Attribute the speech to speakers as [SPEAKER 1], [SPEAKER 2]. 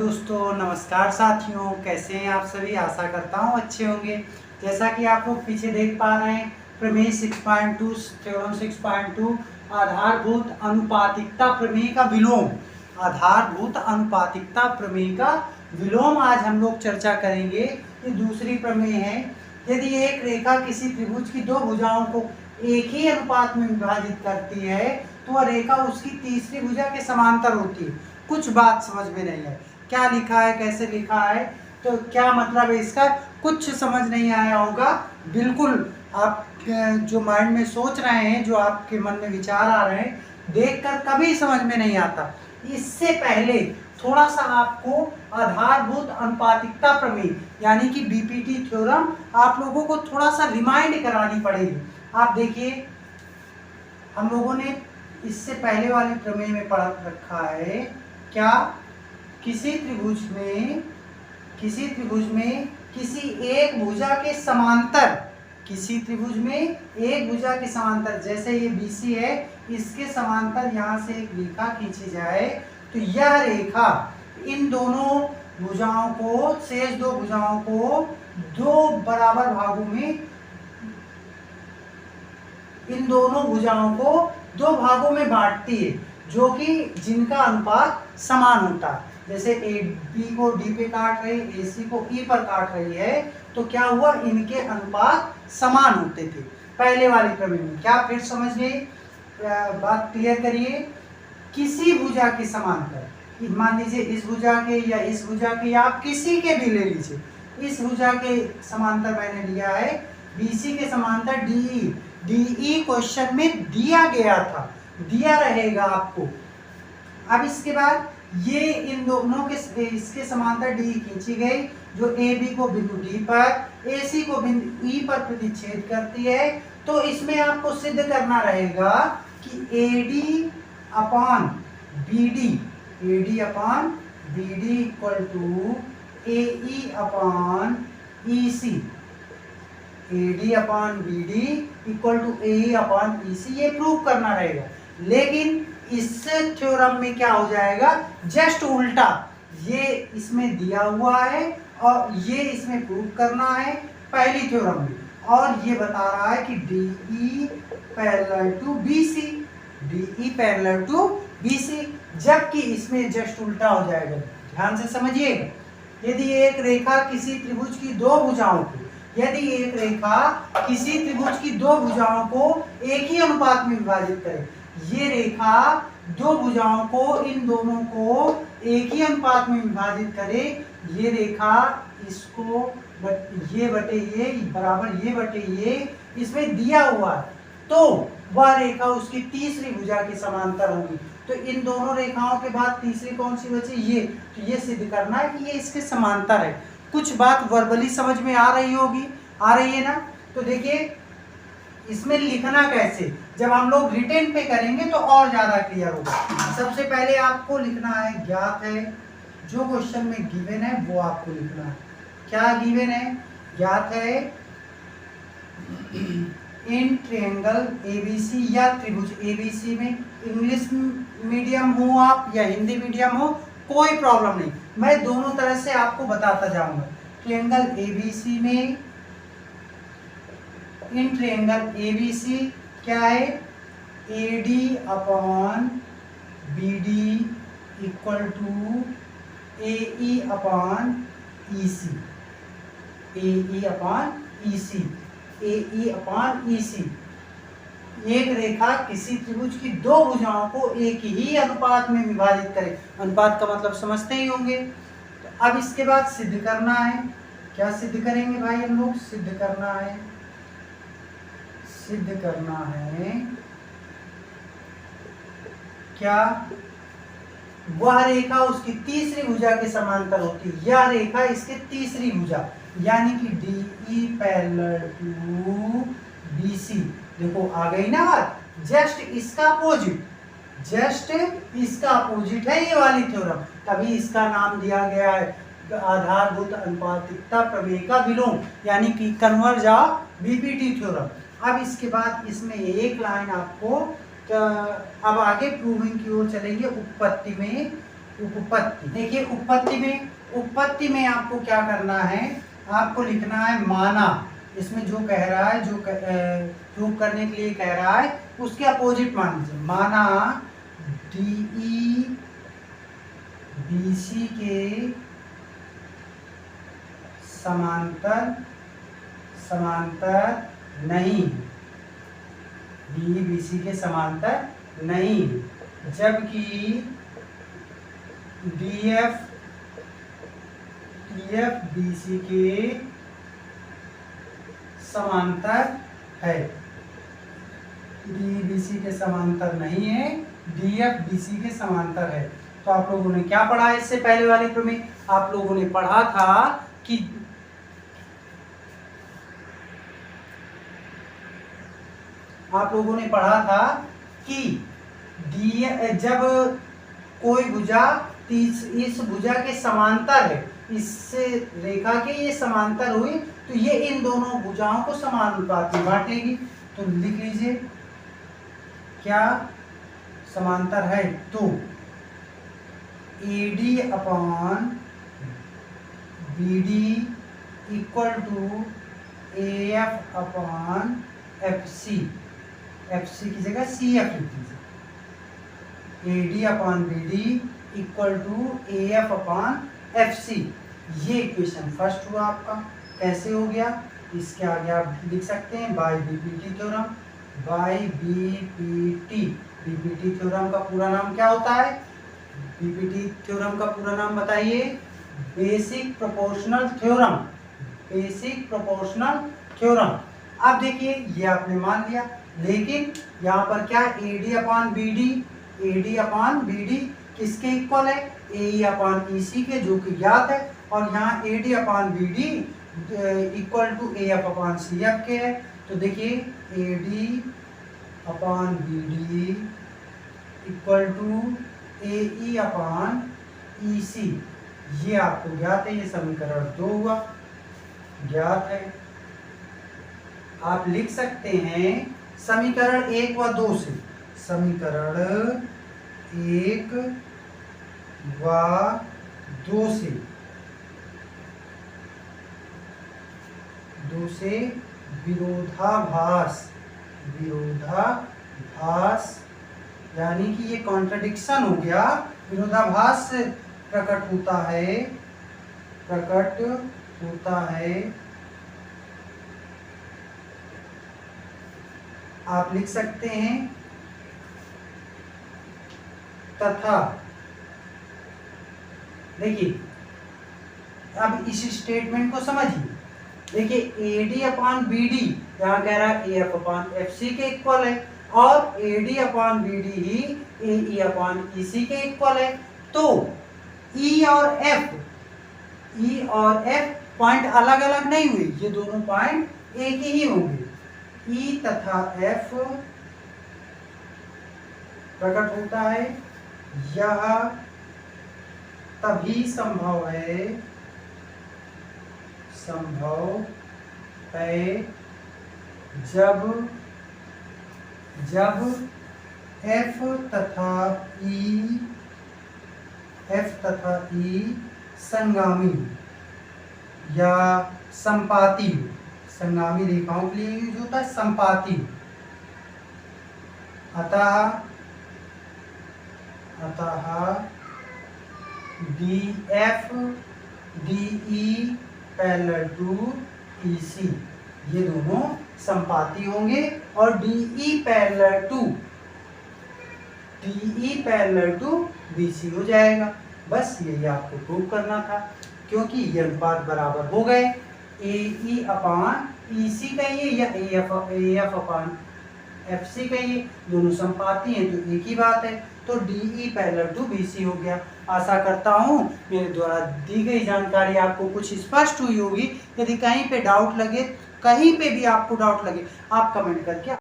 [SPEAKER 1] दोस्तों, नमस्कार साथियों, कैसे हैं आप सभी। आशा करता हूँ अच्छे होंगे। जैसा कि आप लोग पीछे देख पा रहे हैं, प्रमेय 6.2 थ्योरम 6.2 आधारभूत अनुपातिकता प्रमेय का विलोम। आधारभूत अनुपातिकता प्रमेय का विलोम आज हम लोग चर्चा करेंगे। ये दूसरी प्रमेय है। यदि एक रेखा किसी त्रिभुज की दो भुजाओं को एक ही अनुपात में विभाजित करती है तो वह रेखा उसकी तीसरी भुजा के समांतर होती है। कुछ बात समझ में नहीं है, क्या लिखा है, कैसे लिखा है, तो क्या मतलब है इसका, कुछ समझ नहीं आया होगा। बिल्कुल आप जो माइंड में सोच रहे हैं, जो आपके मन में विचार आ रहे हैं, देखकर कभी समझ में नहीं आता। इससे पहले थोड़ा सा आपको आधारभूत अनुपातिकता प्रमेय यानी कि बीपीटी थ्योरम आप लोगों को थोड़ा सा रिमाइंड करानी पड़ेगी। आप देखिए, हम लोगों ने इससे पहले वाली प्रमेय में पढ़ रखा है क्या, किसी त्रिभुज में किसी एक भुजा के समांतर, किसी त्रिभुज में एक भुजा के समांतर, जैसे ये BC है, इसके समांतर यहाँ से एक रेखा खींची जाए तो यह रेखा इन दोनों भुजाओं को, शेष दो भुजाओं को दो बराबर भागों में, इन दोनों भुजाओं को दो भागों में बांटती है, जो कि जिनका अनुपात समान होता है। जैसे AB को D पे काट रही है, AC को E पर काट रही है, तो क्या हुआ, इनके अनुपात समान होते थे पहले वाली प्रमेय में। क्या फिर समझिए, बात क्लियर करिए। किसी भुजा के समांतर, मान लीजिए इस भुजा के या इस भुजा के, या आप किसी के भी ले लीजिए, इस भुजा के समांतर मैंने लिया है BC के समांतर DE क्वेश्चन में दिया गया था, दिया रहेगा आपको। अब इसके बाद ये इन दोनों के इसके समांतर DE खींची गई, जो AB को बिंदु D पर, AC को बिंदु E पर प्रतिच्छेद करती है। तो इसमें आपको सिद्ध करना रहेगा कि AD upon BD equal to AE upon EC, AD upon BD equal to AE upon EC, ये प्रूव करना रहेगा। लेकिन इस थ्योरम में क्या हो जाएगा, जस्ट उल्टा, ये इसमें दिया हुआ है और ये इसमें प्रूव करना है पहली थ्योरम में, और ये बता रहा है कि DE parallel to BC, DE parallel to BC, जबकि इसमें जस्ट उल्टा हो जाएगा। ध्यान से समझिएगा। यदि एक रेखा किसी त्रिभुज की दो भुजाओं को, यदि एक रेखा किसी त्रिभुज की दो भुजाओं को एक ही अनुपात में विभाजित करे, ये रेखा दो भुजाओं को, इन दोनों को एक ही अनुपात में विभाजित करे, ये रेखा इसको ये बटे ये बराबर ये बटे ये इसमें दिया हुआ है, तो वह रेखा उसकी तीसरी भुजा के समांतर होगी। तो इन दोनों रेखाओं के बाद तीसरी कौन सी बची, ये। तो ये सिद्ध करना है कि ये इसके समांतर है। कुछ बात वर्बली समझ में आ रही होगी, आ रही है ना। तो देखिए, इसमें लिखना कैसे, जब हम लोग रिटेन पे करेंगे तो और ज्यादा क्लियर होगा। सबसे पहले आपको लिखना है, ज्ञात है, जो क्वेश्चन में गिवन है वो आपको लिखना है। क्या गिवन है, ज्ञात है इन ट्रायंगल ABC या त्रिभुज ABC में, इंग्लिश मीडियम हो आप या हिंदी मीडियम हो, कोई प्रॉब्लम नहीं, मैं दोनों तरह से आपको बताता जाऊंगा। ट्रायंगल ABC में, इन ट्रायंगल ABC क्या है, AD upon BD equal to AE upon EC, AE upon EC, AE upon EC। एक रेखा किसी त्रिभुज की दो भुजाओं को एक ही अनुपात में विभाजित करे, अनुपात का मतलब समझते ही होंगे। तो अब इसके बाद सिद्ध करना है। क्या सिद्ध करेंगे भाई हम लोग, सिद्ध करना है क्या, वह रेखा उसकी तीसरी भुजा के समांतर होती है। यह रेखा इसके तीसरी भुजा, यानी कि DE पैरेलल टू BC। देखो आ गई ना बात, जस्ट इसका अपोजिट है ये वाली थ्योरम, तभी इसका नाम दिया गया है आधारभूत अनुपातिकता प्रमेय का विलोम, यानी कि कन्वर्ज ऑफ बीपीटी थ्योरम। अब इसके बाद इसमें एक लाइन आपको, अब आगे प्रूविंग की ओर चलेंगे। उत्पत्ति में उपपत्ति। देखिए उपपत्ति में आपको क्या करना है, आपको लिखना है माना। इसमें जो कह रहा है, जो प्रूव करने के लिए कह रहा है, उसके अपोजिट मान लीजिए। माना DE BC के समांतर नहीं, DE BC के समांतर नहीं, जबकि DF BC के समांतर है। DE BC के समांतर नहीं है, DF BC के समांतर है। तो आप लोगों ने क्या पढ़ा है इससे पहले वाले प्रमेय? आप लोगों ने पढ़ा था कि जब कोई भुजा इस भुजा के समांतर है, इससे रेखा के ये समांतर हुई, तो ये इन दोनों भुजाओं को समानुपात में बांटेगी। तो लिख लीजिए क्या समांतर है, तो AD upon BD equal to AF upon FC, FC की जगह CF लिख लीजिए। AD upon BD equal to AF upon FC, ये इक्वेशन फर्स्ट हुआ आपका। कैसे हो गया? इसके आगे आप लिख सकते हैं by BPT theorem. By BPT theorem का पूरा नाम क्या होता है? BPT थ्योरम का पूरा नाम बताइए। Basic proportional theorem. Basic proportional theorem. अब देखिए ये आपने मान लिया, लेकिन यहाँ पर क्या AD अपॉन BD किसके इक्वल है? AE अपॉन EC के, जो कि ज्ञात है, और यहाँ AD upon BD equal to AF upon CF के है। तो देखिए AD upon BD equal to AE upon EC, ये आपको ज्ञात है। ये समीकरण 2 हुआ, ज्ञात है। आप लिख सकते हैं समीकरण 1 व 2 से। समीकरण 1 व 2 से विरोधाभास यानी कि ये कॉन्ट्रडिक्शन हो गया, विरोधाभास प्रकट होता है। आप लिख सकते हैं तथा। देखिए अब इस स्टेटमेंट को समझिए। देखिए AD अपॉन BD यहाँ कह रहा है AF अपॉन FC के इक्वल है, और AD अपॉन BD ही AE अपॉन EC के इक्वल है। तो E और F पॉइंट अलग अलग नहीं हुए, ये दोनों पॉइंट एक ही होंगे। E तथा F प्रकट होता है, यह तभी संभव है जब F तथा E संगामी या संपाती। संगामी रेखाओं के लिए यूज होता है संपाती। अतः DF DE parallel to EC, ये दोनों संपाती होंगे, और DE पैरेलल टू BC हो जाएगा। बस यही आपको प्रूव करना था, क्योंकि ये अनुपात बराबर हो गए। AE अपॉन EC कहिए या AF अपॉन FC कहिए, दोनों संपाती हैं तो एक ही बात है। तो DE पैरेलल टू BC हो गया। आशा करता हूँ मेरे द्वारा दी गई जानकारी आपको कुछ स्पष्ट हुई होगी। यदि कहीं पे भी आपको डाउट लगे, आप कमेंट करके